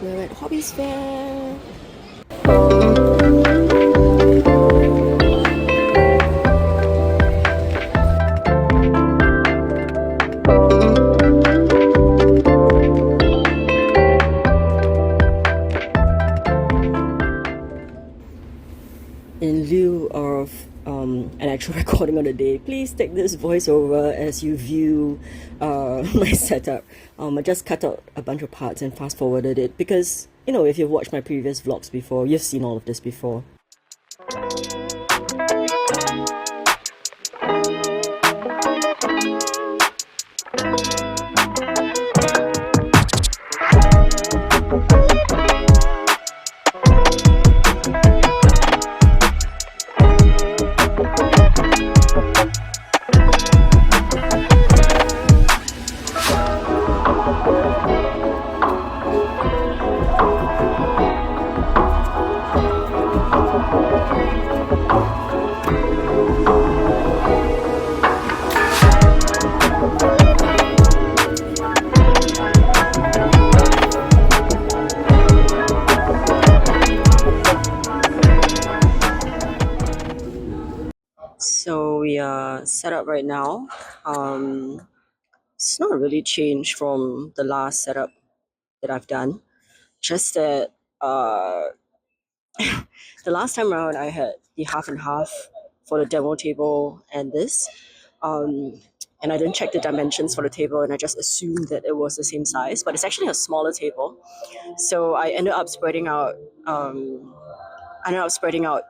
We're at Hobbies Fair. In lieu of an actual recording on the day, please take this voiceover as you view my setup. I just cut out a bunch of parts and fast forwarded it because, if you've watched my previous vlogs before, you've seen all of this before. So we are set up right now. It's not really changed from the last setup that I've done. Just that the last time around I had the half and half for the demo table and this. And I didn't check the dimensions for the table and I just assumed that it was the same size, but it's actually a smaller table. So I ended up spreading out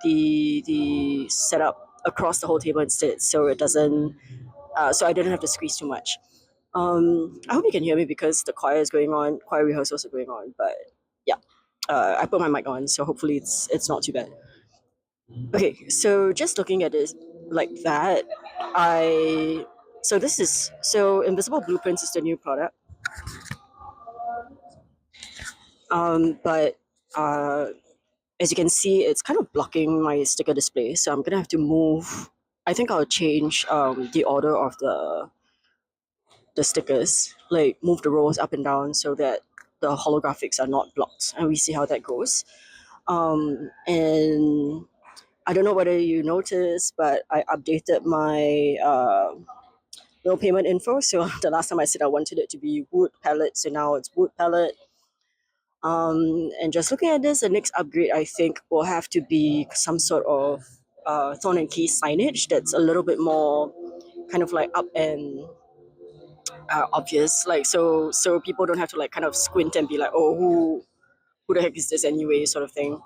the setup across the whole table instead, so it doesn't so I didn't have to squeeze too much. I hope you can hear me because the choir is going on, choir rehearsals are going on, but yeah. I put my mic on, so hopefully it's not too bad. Okay, so just looking at it like that, so Invisible Blueprints is the new product, but as you can see, it's kind of blocking my sticker display, so I'm gonna have to move. I think I'll change the order of the stickers, like move the rows up and down so that the holographics are not blocked, and we see how that goes. And I don't know whether you noticed, but I updated my no payment info. So the last time I said I wanted it to be wood palette, so now it's wood palette. And just looking at this, the next upgrade I think will have to be some sort of Thorn Key signage that's a little bit more kind of like up and obvious, like so people don't have to like kind of squint and be like, oh, who the heck is this anyway, sort of thing.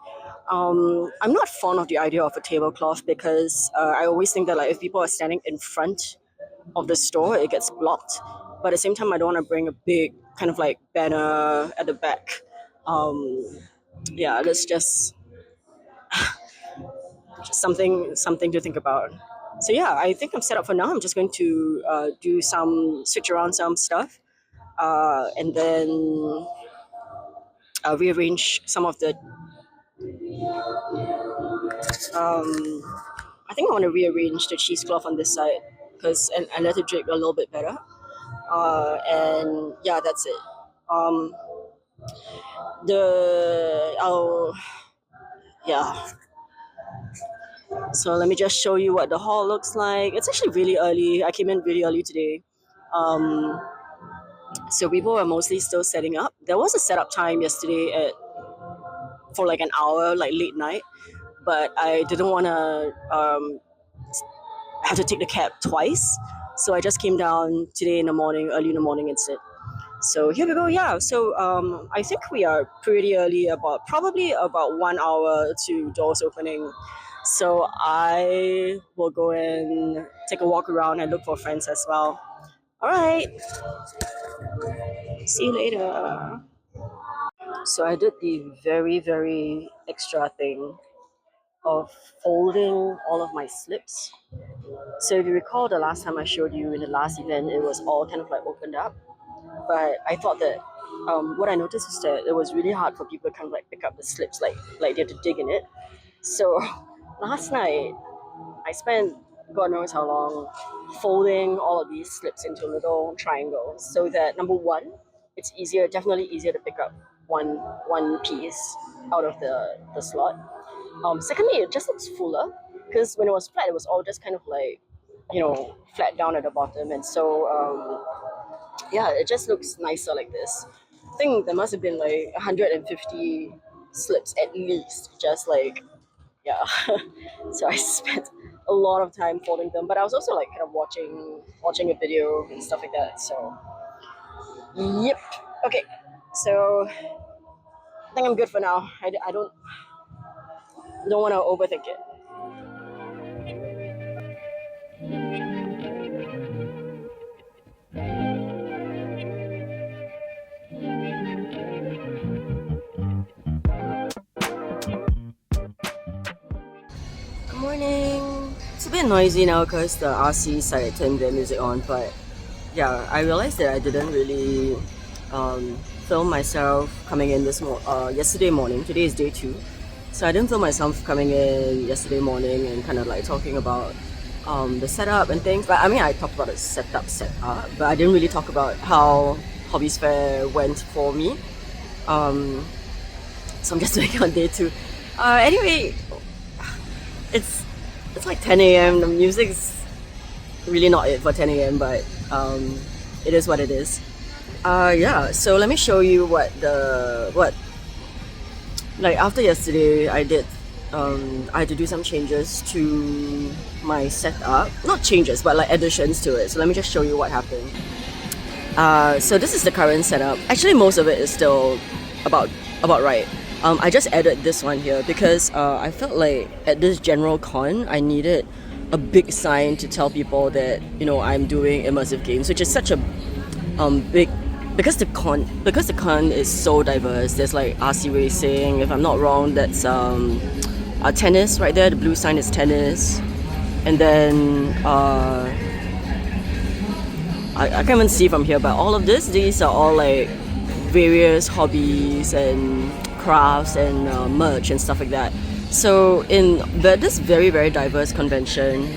I'm not fond of the idea of a tablecloth because I always think that like if people are standing in front of the store, it gets blocked. But at the same time, I don't want to bring a big kind of like banner at the back. Um, yeah, that's just something to think about. So yeah, I think I'm set up for now. I'm just going to do some switch around some stuff, and then rearrange some of the. Um, I think I want to rearrange the cheesecloth on this side because and let it drape a little bit better. And yeah, that's it. Um, the I'll yeah. So let me just show you what the hall looks like. It's actually really early. I came in really early today. Um, so people are mostly still setting up. There was a setup time yesterday for like an hour, like late night, but I didn't want to have to take the cab twice. So I just came down today in the morning, early in the morning instead. So here we go. Yeah. So I think we are pretty early, about probably about 1 hour to doors opening. So I will go and take a walk around and look for friends as well. All right. See you later. So I did the very, very extra thing of folding all of my slips. So if you recall the last time I showed you in the last event, it was all kind of like opened up. But I thought that what I noticed is that it was really hard for people to kind of like pick up the slips, like they had to dig in it. So last night I spent God knows how long folding all of these slips into little triangles so that number one, it's easier, definitely easier to pick up. one piece out of the slot. Secondly, it just looks fuller because when it was flat, it was all just kind of like, flat down at the bottom, and so yeah, it just looks nicer like this. I think there must have been like 150 slips at least, just like, yeah. So I spent a lot of time folding them, but I was also like kind of watching a video and stuff like that. So yep. Okay, so I think I'm good for now. I don't want to overthink it. Good morning. It's a bit noisy now because the RC decided to turn their music on, but yeah, I realized that I didn't really film myself coming in yesterday morning. Today is day 2, so I didn't film myself coming in yesterday morning and kind of like talking about the setup and things. But I mean, I talked about the setup, but I didn't really talk about how Hobbies Fair went for me. So I'm just doing it on day 2. Anyway, it's like 10 a.m. The music's really not it for 10 a.m. But it is what it is. Yeah. So let me show you what like after yesterday I did. I had to do some changes to my setup. Not changes, but like additions to it. So let me just show you what happened. So this is the current setup. Actually, most of it is still about right. I just added this one here because I felt like at this general con I needed a big sign to tell people that I'm doing immersive games, which is such a big, because the con is so diverse. There's like RC racing. If I'm not wrong, that's tennis right there. The blue sign is tennis, and then I can't even see from here, but all of these are all like various hobbies and crafts and merch and stuff like that. So in this very, very diverse convention,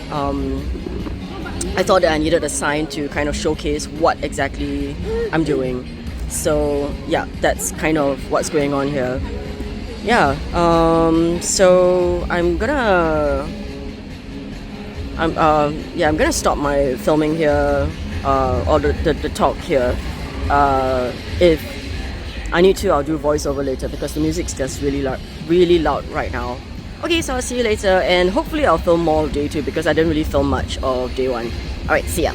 I thought that I needed a sign to kind of showcase what exactly I'm doing. So yeah, that's kind of what's going on here. Yeah. So I'm gonna stop my filming here, or the talk here. If I need to, I'll do voiceover later because the music's just really loud right now. Okay, so I'll see you later, and hopefully I'll film more of day 2 because I didn't really film much of day 1. Alright, see ya.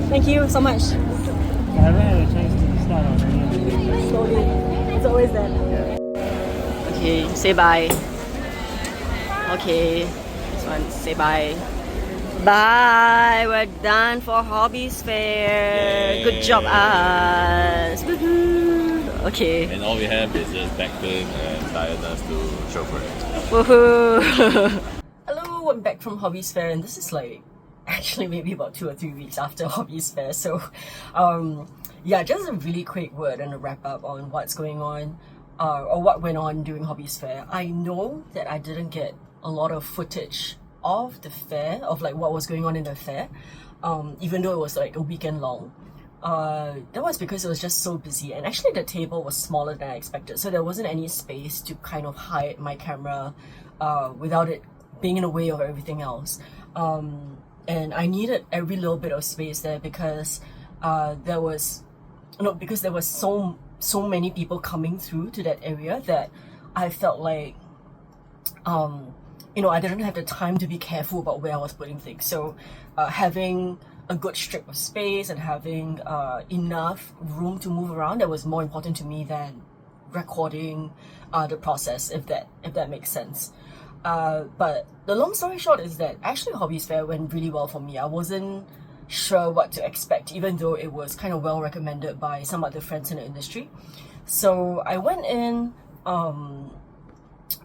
Thank you so much. I haven't had a chance to start on any of it. Slowly. It's always that. Okay, say bye. Okay, this one, say bye. Bye, we're done for Hobbies Fair. Yay. Good job, us. Woohoo. Okay. And all we have is just back pain and tiredness to show for it. Woohoo. Hello, I'm back from Hobbies Fair, and this is like actually maybe about 2 or 3 weeks after Hobbies Fair. So, yeah, just a really quick word and a wrap up on what's going on, or what went on during Hobbies Fair. I know that I didn't get a lot of footage of the fair, of like what was going on in the fair, even though it was like a weekend long. That was because it was just so busy, and actually the table was smaller than I expected, so there wasn't any space to kind of hide my camera without it being in the way of everything else. And I needed every little bit of space there because there was so many people coming through to that area that I felt like I didn't have the time to be careful about where I was putting things. So having a good strip of space and having enough room to move around, that was more important to me than recording the process, if that makes sense. But the long story short is that actually Hobbies Fair went really well for me. I wasn't sure what to expect, even though it was kind of well recommended by some other friends in the industry. So I went in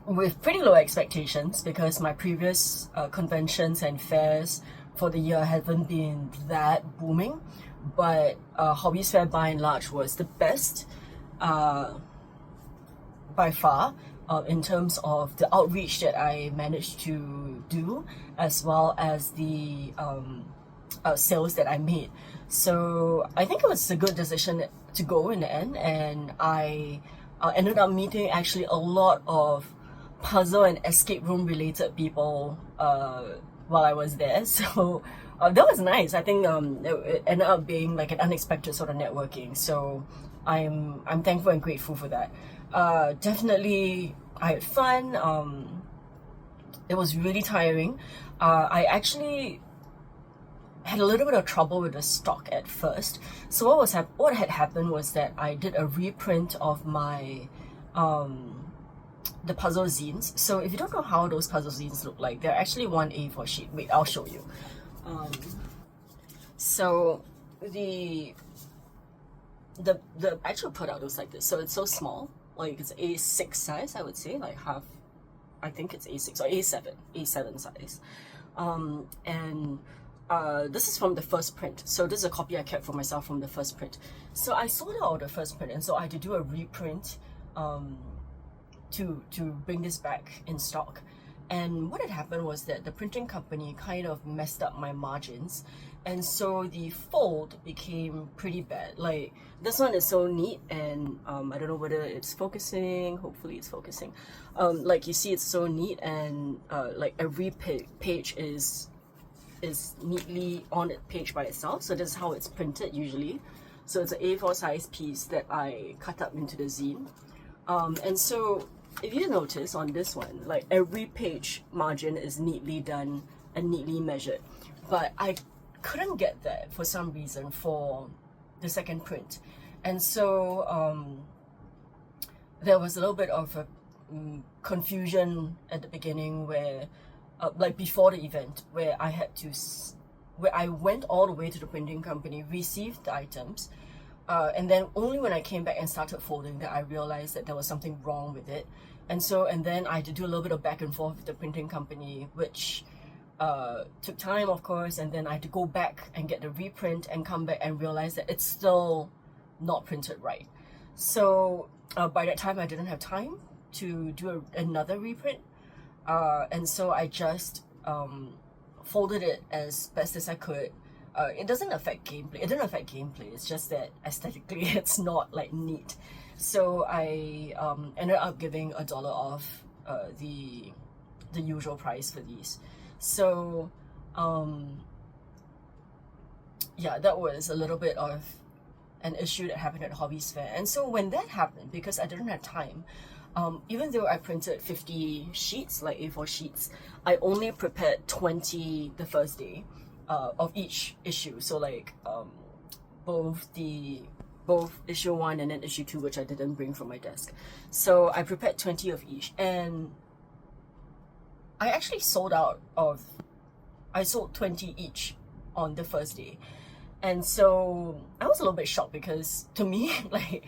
with pretty low expectations because my previous conventions and fairs for the year haven't been that booming, but Hobbies Fair by and large was the best by far in terms of the outreach that I managed to do, as well as the sales that I made. So I think it was a good decision to go in the end, and I ended up meeting actually a lot of puzzle and escape room related people while I was there. So that was nice. I think it ended up being like an unexpected sort of networking. So I'm thankful and grateful for that. Definitely I had fun. It was really tiring. I actually had a little bit of trouble with the stock at first. So what had happened was that I did a reprint of my the puzzle zines. So if you don't know how those puzzle zines look like, they're actually one A4 sheet. Wait, I'll show you. So the actual product looks like this. So it's so small, like it's A6 size, I would say, like half. I think it's A6 or A7 size. And this is from the first print. So this is a copy I kept for myself from the first print. So I sold out the first print, and so I had to do a reprint to bring this back in stock. And what had happened was that the printing company kind of messed up my margins, and so the fold became pretty bad. Like this one is so neat, and I don't know whether it's focusing. Hopefully it's focusing. Like you see, it's so neat, and like every page is neatly on a page by itself. So this is how it's printed usually. So it's an A4 size piece that I cut up into the zine. And so if you notice on this one, like every page margin is neatly done and neatly measured, but I couldn't get that for some reason for the second print. And so there was a little bit of a confusion at the beginning where like before the event, where I went all the way to the printing company, received the items, and then only when I came back and started folding that I realized that there was something wrong with it. And then I had to do a little bit of back and forth with the printing company, which took time, of course, and then I had to go back and get the reprint and come back and realize that it's still not printed right. So by that time I didn't have time to do another reprint, and so I just folded it as best as I could. It doesn't affect gameplay. It didn't affect gameplay. It's just that aesthetically it's not like neat. So I ended up giving $1 off the usual price for these. So yeah, that was a little bit of an issue that happened at Hobbies Fair. And so when that happened, because I didn't have time, even though I printed 50 sheets, like A4 sheets, I only prepared 20 the first day of each issue. So like both both issue 1 and then issue 2, which I didn't bring from my desk. So I prepared 20 of each, and I actually sold 20 each on the first day. And so I was a little bit shocked because to me, like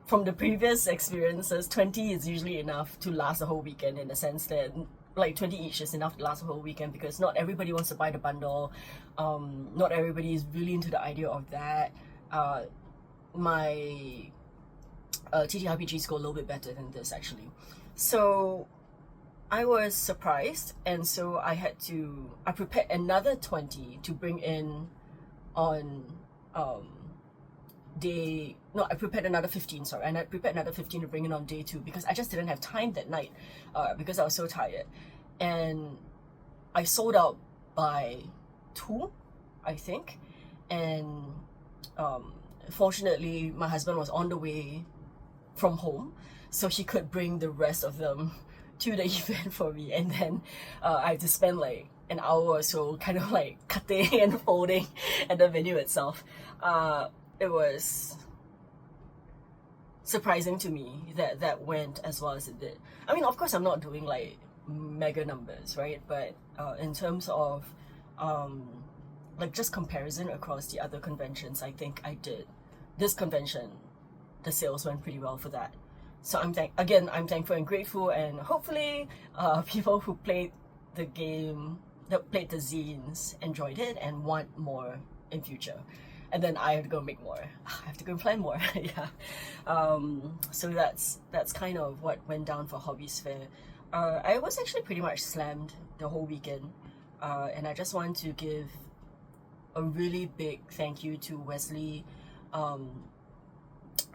from the previous experiences, 20 is usually enough to last the whole weekend, in the sense that like 20 each is enough to last the whole weekend, because not everybody wants to buy the bundle. Not everybody is really into the idea of that. My TTRPGs go a little bit better than this, actually. So I was surprised, and so I prepared another 20 to bring in on I prepared another 15, sorry, and I prepared another 15 to bring in on day 2, because I just didn't have time that night, because I was so tired. And I sold out by 2, I think. And fortunately, my husband was on the way from home, so he could bring the rest of them to the event for me. And then I had to spend like an hour or so kind of like cutting and folding at the venue itself. It was surprising to me that went as well as it did. I mean, of course, I'm not doing like mega numbers, right? But in terms of like just comparison across the other conventions, I think I did. This convention, the sales went pretty well for that. So I'm thankful and grateful, and hopefully people who played the game, that played the zines, enjoyed it and want more in future. And then I have to go make more. I have to go plan more. Yeah. So that's kind of what went down for Hobbies Fair. I was actually pretty much slammed the whole weekend, and I just want to give a really big thank you to Wesley,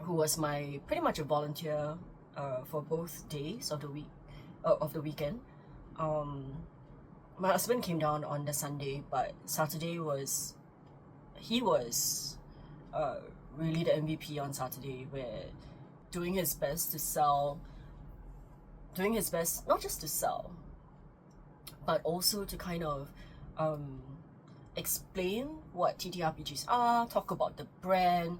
who was pretty much a volunteer for both days of the weekend. My husband came down on the Sunday, but Saturday he was really the MVP on Saturday, where doing his best, not just to sell, but also to kind of explain what TTRPGs are, talk about the brand,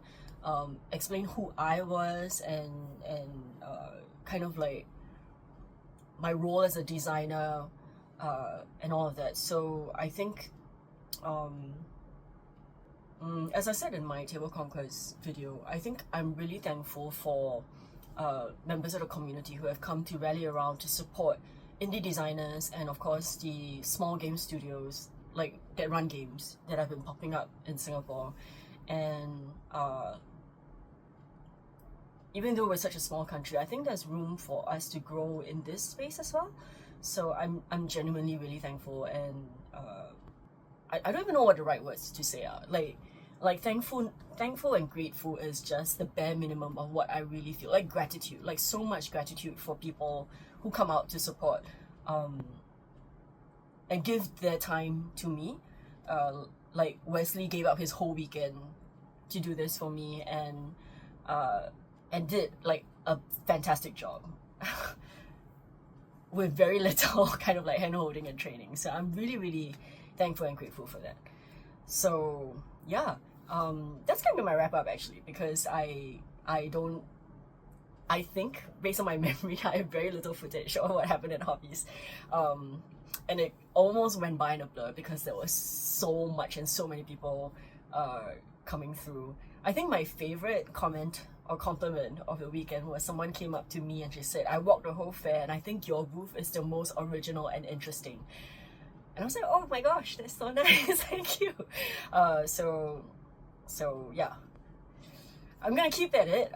explain who I was, and kind of like my role as a designer, and all of that. So I think as I said in my Table Conquest video, I think I'm really thankful for members of the community who have come to rally around to support indie designers, and of course the small game studios like that run games that have been popping up in Singapore. And even though we're such a small country, I think there's room for us to grow in this space as well. So I'm genuinely really thankful, and I don't even know what the right words to say are. Like thankful and grateful is just the bare minimum of what I really feel. Like gratitude, like so much gratitude for people who come out to support and give their time to me. Like Wesley gave up his whole weekend to do this for me, and did like a fantastic job with very little kind of like hand holding and training. So I'm really, really thankful and grateful for that. So yeah, that's gonna be my wrap up actually, because I think based on my memory, I have very little footage of what happened at Hobbies. And it almost went by in a blur because there was so much and so many people coming through. I think my favorite comment or compliment of the weekend was someone came up to me and she said, "I walked the whole fair and I think your booth is the most original and interesting." And I was like, oh my gosh, that's so nice. Thank you. So yeah, I'm gonna keep at it.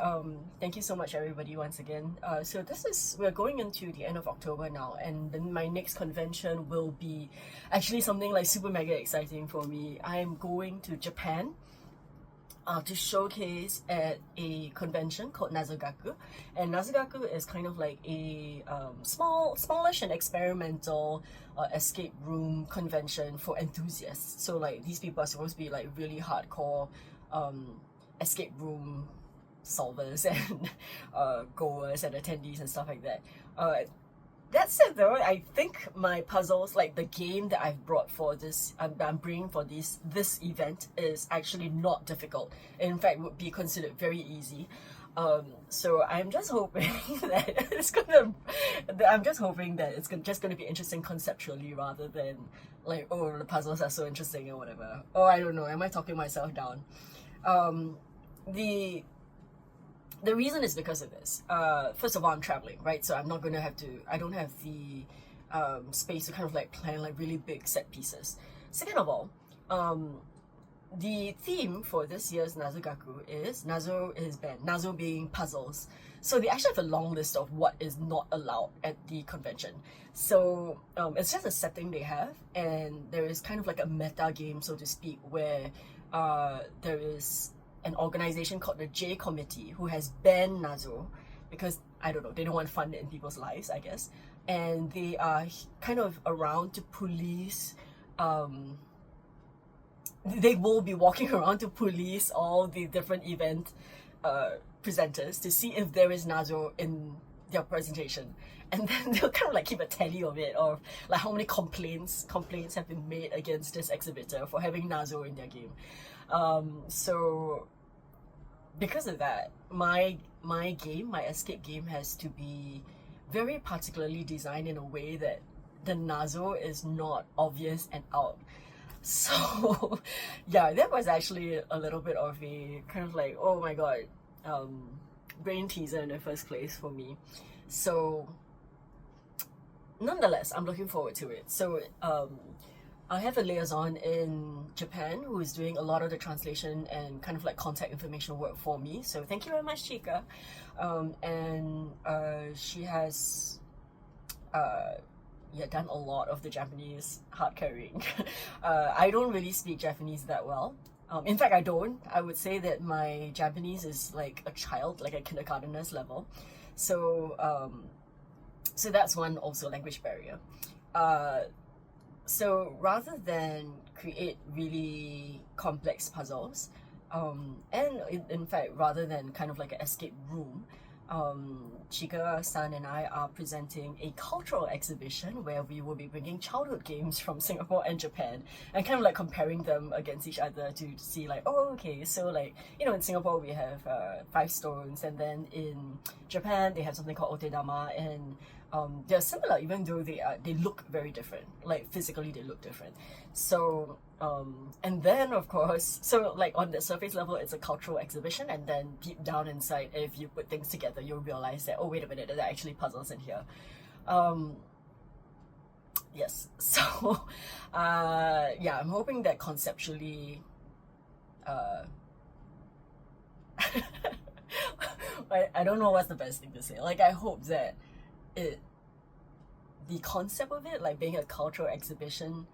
Thank you so much everybody once again. So we're going into the end of October now, and then my next convention will be actually something like super mega exciting for me. I am going to Japan to showcase at a convention called Nazagaku. And Nazagaku is kind of like a smallish and experimental escape room convention for enthusiasts. So like these people are supposed to be like really hardcore escape room solvers and goers and attendees and stuff like that. That said, though, I think my puzzles, like the game that I've brought for this, I'm bringing for this event, is actually not difficult. In fact, would be considered very easy. So I'm just hoping that it's gonna. I'm just hoping that it's just gonna be interesting conceptually rather than like, oh, the puzzles are so interesting or whatever. Oh, I don't know. Am I talking myself down? Um, the the reason is because of this. First of all, I'm traveling, right? So I'm not going to have to, I don't have the space to kind of like plan like really big set pieces. Second of all, the theme for this year's Nazogaku is Nazo is banned, Nazo being puzzles. So they actually have a long list of what is not allowed at the convention. So it's just a setting they have, and there is kind of like a meta game, so to speak, where there is an organization called the J Committee who has banned Nazo because, I don't know, they don't want to fund it in people's lives, I guess. And they are kind of around to police, they will be walking around to police all the different event presenters to see if there is Nazo in their presentation. And then they'll kind of like keep a tally of it, or like how many complaints have been made against this exhibitor for having Nazo in their game. So because of that, my escape game has to be very particularly designed in a way that the Nazo is not obvious and out. So yeah, that was actually a little bit of a kind of like, oh my god, brain teaser in the first place for me. So nonetheless, I'm looking forward to it. So I have a liaison in Japan who is doing a lot of the translation and kind of like contact information work for me. So thank you very much, Chika. And she has done a lot of the Japanese hard carrying. I don't really speak Japanese that well. In fact, I don't. I would say that my Japanese is like a child, like a kindergartner's level. So so that's one also language barrier. So rather than create really complex puzzles, and in fact, rather than kind of like an escape room, Chika-san and I are presenting a cultural exhibition where we will be bringing childhood games from Singapore and Japan and kind of like comparing them against each other to see like, oh, okay, so like, you know, in Singapore we have Five Stones, and then in Japan they have something called Otedama, and they're similar even though they look very different, like physically they look different. So and then of course, so like on the surface level it's a cultural exhibition, and then deep down inside, if you put things together, you'll realize that, oh wait a minute, there are actually puzzles in here. Yes, so yeah, I'm hoping that conceptually I don't know what's the best thing to say. Like, I hope that the concept of it, like being a cultural exhibition,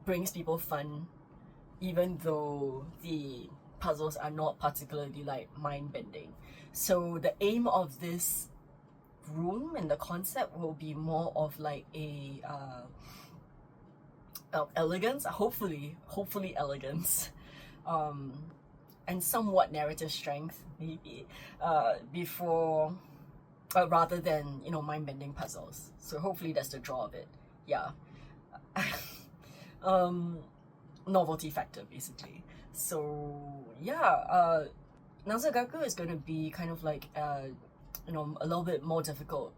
brings people fun, even though the puzzles are not particularly like mind-bending. So the aim of this room and the concept will be more of like a elegance, hopefully elegance, and somewhat narrative strength maybe, before rather than, you know, mind-bending puzzles. So hopefully that's the draw of it. Yeah. Novelty factor basically. So yeah, Nazagaku is going to be kind of like you know, a little bit more difficult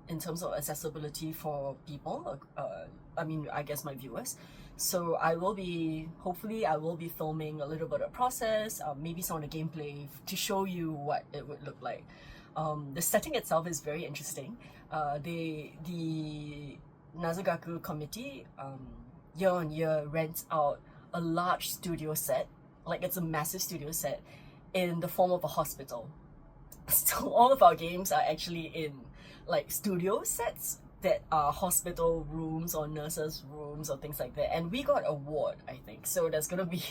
in terms of accessibility for people, I mean, I guess my viewers. So I will be, hopefully I will be filming a little bit of process, maybe some of the gameplay to show you what it would look like. The setting itself is very interesting. The Nazagaku committee year on year rents out a large studio set, like it's a massive studio set in the form of a hospital. So all of our games are actually in like studio sets that are hospital rooms or nurses rooms or things like that, and we got a ward, I think. So there's gonna be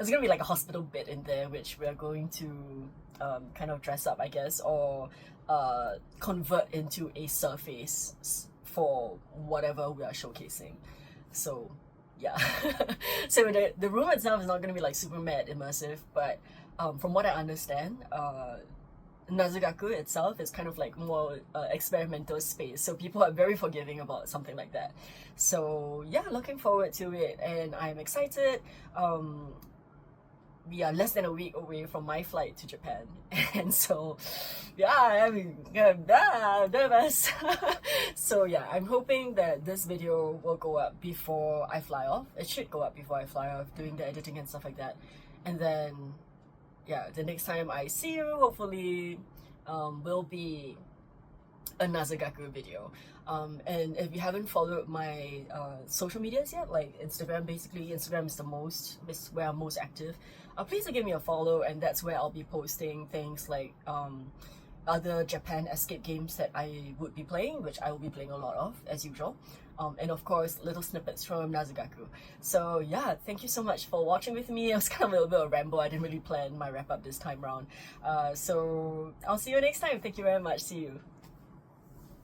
like a hospital bed in there, which we're going to kind of dress up, I guess, or convert into a surface for whatever we are showcasing. So yeah. So the room itself is not going to be like super mad immersive, but from what I understand, Nazagaku itself is kind of like more experimental space, so people are very forgiving about something like that. So yeah, looking forward to it, and I'm excited. We are less than a week away from my flight to Japan, and so yeah, I mean, nervous. So yeah, I'm hoping that this video will go up before I fly off. It should go up before I fly off, doing the editing and stuff like that, and then yeah, the next time I see you, hopefully, will be a Nazagaku video. And if you haven't followed my social medias yet, like Instagram, basically Instagram is where I'm most active. Please do give me a follow, and that's where I'll be posting things like other Japan escape games that I would be playing, which I will be playing a lot of as usual. And of course, little snippets from Nazagaku. So yeah, thank you so much for watching with me. It was kind of a little bit of a ramble. I didn't really plan my wrap up this time around. So I'll see you next time. Thank you very much. See you.